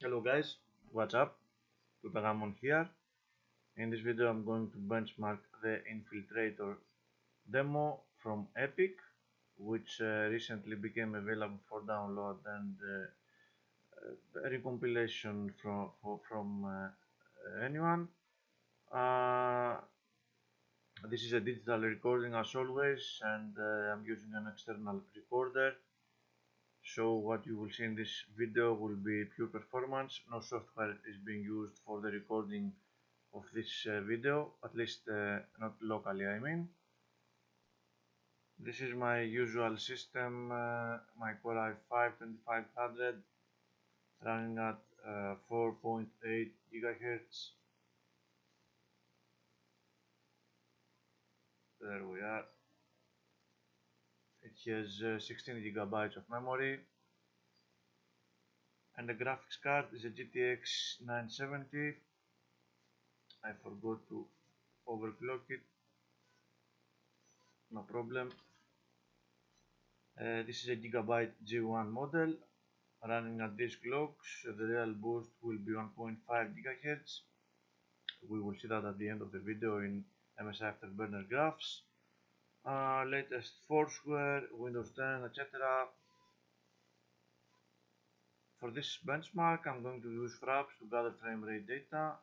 Hello guys, what's up? Ramon here. In this video I'm going to benchmark the Infiltrator Demo from Epic, which recently became available for download and recompilation from anyone. This is a digital recording as always, and I'm using an external recorder. So what you will see in this video will be pure performance. No software is being used for the recording of this video, at least not locally I mean. This is my usual system, my Core i5 2500 running at 4.8 GHz. There we are. It has 16 gigabytes of memory, and the graphics card is a GTX 970. I forgot to overclock it, no problem. This is a Gigabyte G1 model running at these clocks. The real boost will be 1.5 GHz. We will see that at the end of the video in MSI Afterburner graphs. Latest firmware, Windows 10, etc. For this benchmark I'm going to use fraps to gather frame rate data.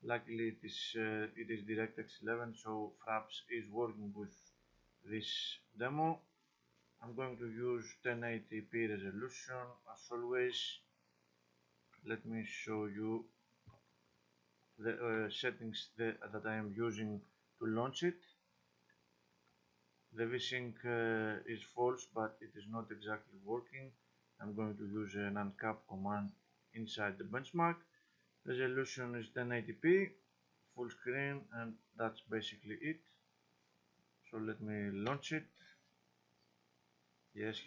Luckily it is DirectX 11, so fraps is working with this demo. I'm going to use 1080p resolution as always. Let me show you the settings that I am using to launch it. The VSync is false, but it is not exactly working. I'm going to use an Uncapped command inside the benchmark. Resolution is 1080p, full screen, and that's basically it. So let me launch it. Yes.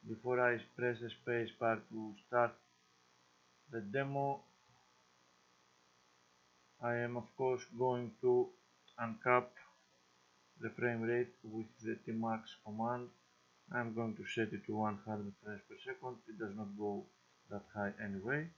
Before I press the space bar to start the demo, I am of course going to uncap the frame rate with the Tmax command. I'm going to set it to 100 frames per second. It does not go that high anyway.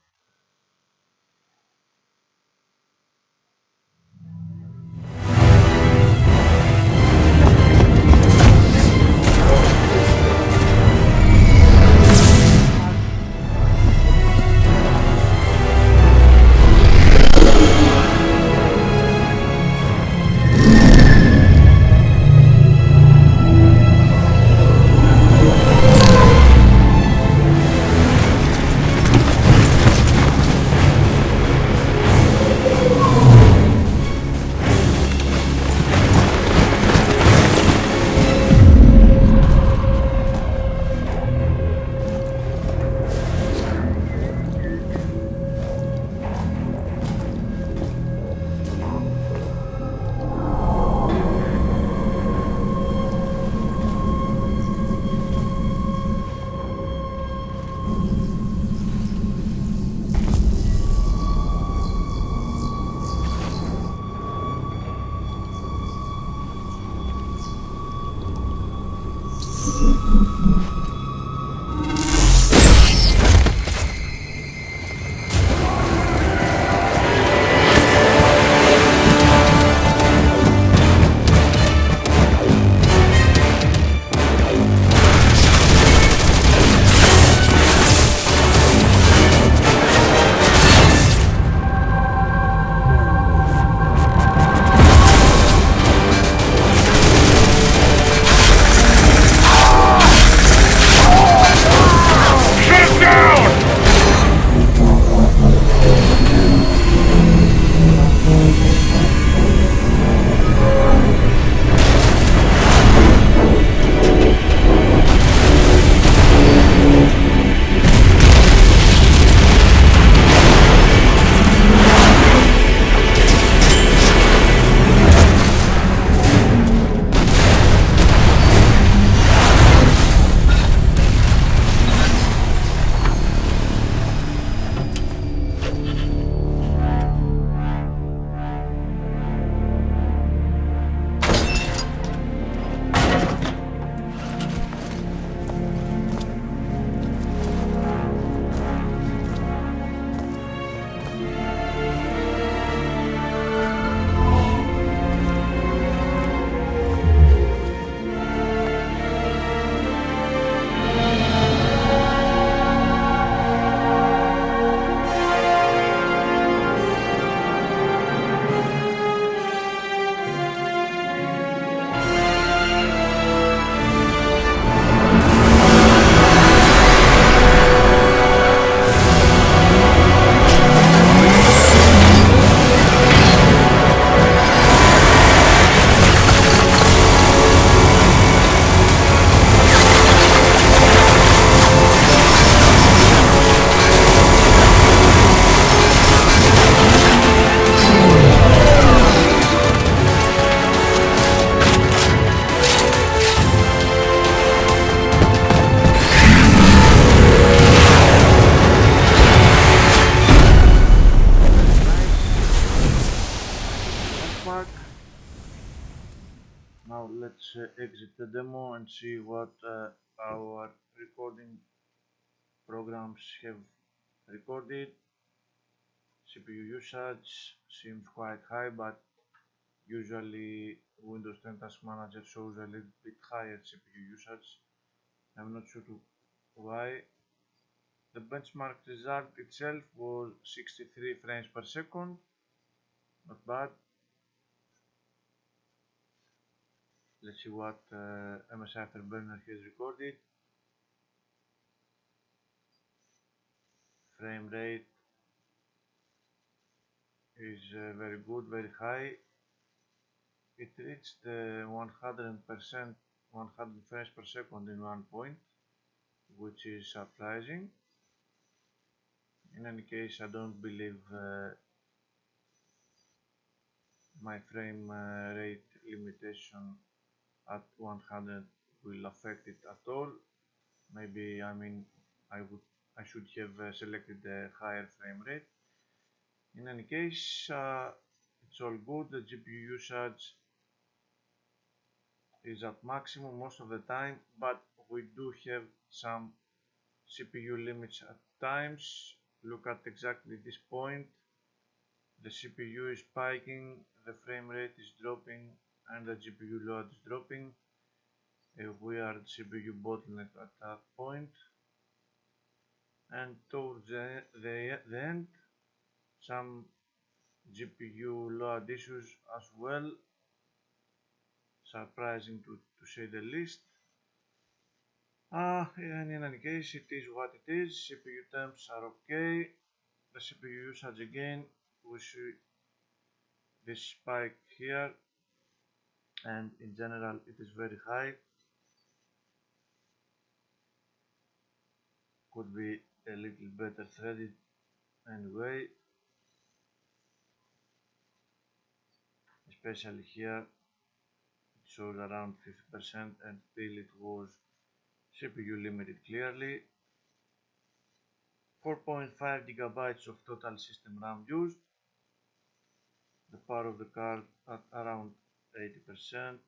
Now let's exit the demo and see what our recording programs have recorded. CPU usage seems quite high, but usually Windows 10 Task Manager shows a little bit higher CPU usage. I'm not sure why. The benchmark result itself was 63 frames per second, not bad. Let's see what MSI Afterburner has recorded. Frame rate is very good, very high. It reached 100%, 100 frames per second in one point, which is surprising. In any case, I don't believe my frame rate limitation at 100 will affect it at all. Maybe I should have selected a higher frame rate. In any case, it's all good. The GPU usage is at maximum most of the time, but we do have some CPU limits at times. Look at exactly this point. The CPU is spiking, the frame rate is dropping, and the GPU load is dropping. We are at CPU bottleneck at that point. And towards the end, some GPU load issues as well. Surprising to say the least. And in any case, it is what it is. CPU temps are okay. The CPU usage again, we see this spike here, and in general it is very high. Could be a little better threaded anyway, especially here it shows around 50% and still it was CPU limited clearly. 4.5 gigabytes of total system RAM used. The power of the card at around 80%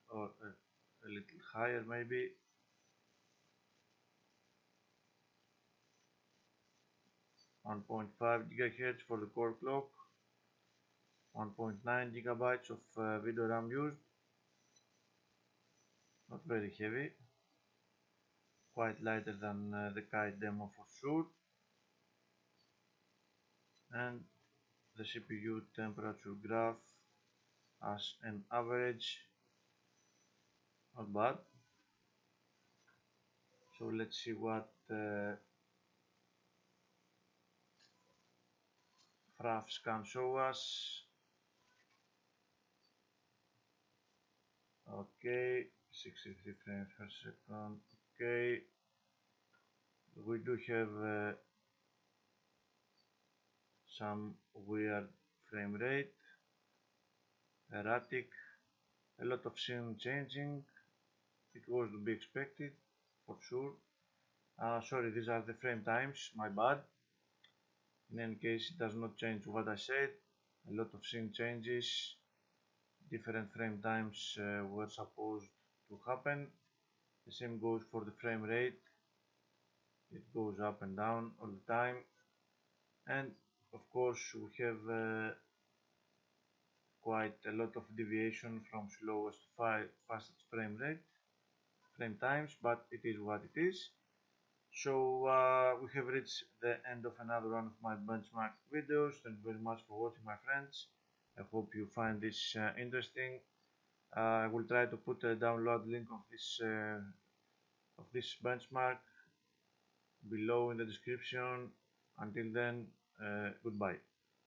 or a little higher maybe. .5 GHz for the core clock. 1.9 gigabytes of video RAM used. Not very heavy. Quite lighter than the Kite demo for sure. And the CPU temperature graph as an average, not bad. So let's see what FRAFs can show us. Okay, 63 frames per second. Okay, we do have some weird frame rate, erratic, a lot of scene changing. It was to be expected for sure. Sorry, these are the frame times, my bad. In any case, it does not change what I said. A lot of scene changes, different frame times were supposed to happen. The same goes for the frame rate. It goes up and down all the time. And of course, we have quite a lot of deviation from slowest to fastest frame times, but it is what it is. So we have reached the end of another one of my benchmark videos. Thank you very much for watching, my friends. I hope you find this interesting. I will try to put a download link of this benchmark below in the description. Until then, goodbye.